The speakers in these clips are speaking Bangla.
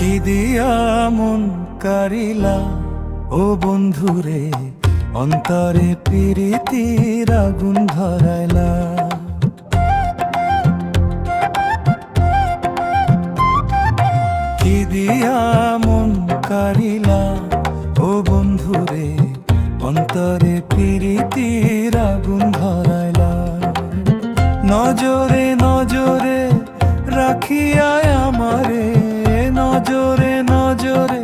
কি দিয়া মন কারিলা ও বন্ধুরে, অন্তরে প্রীতির আগুন ধরাইলা। কি দিয়া মন কারিলা ও বন্ধুরে, অন্তরে প্রীতির আগুন ধরাইলা। নজরে নজরে রাখিয়ায় আমারে, নজরে নজরে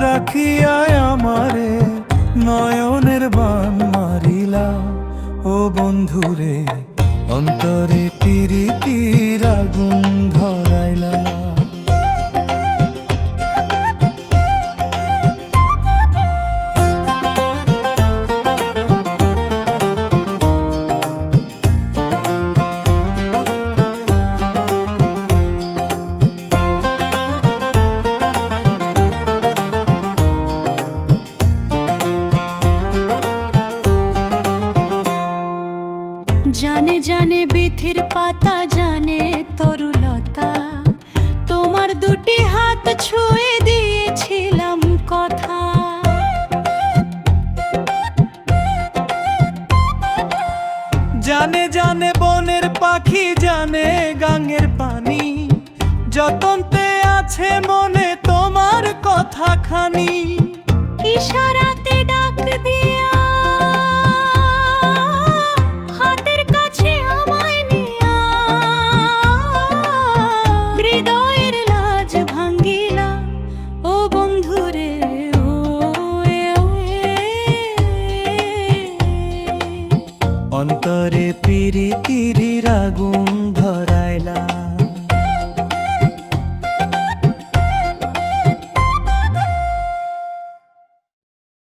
রাখিয়ায় আমারে, নয়নের বান মারিলা ও বন্ধুরে, অন্তরে প্রীতির আগুন ধরাইলা। জানে জানে বিথির পাতা, জানে তরুলতা, তোমার দুটি হাত ছুঁয়ে দিয়েছিলাম কথা। জানে জানে বনের পাখি, জানে গাঙের পানি, যতন্তে আছে মনে তোমার কথা খানি। ইশারাতে ডাক দিয়া হাতের কাছে আমায় নিয়া, হৃদয়ের লাজ ভাঙ্গিলা ও বন্ধুরে, অন্তরে প্রীতির আগুন ধরাইলা।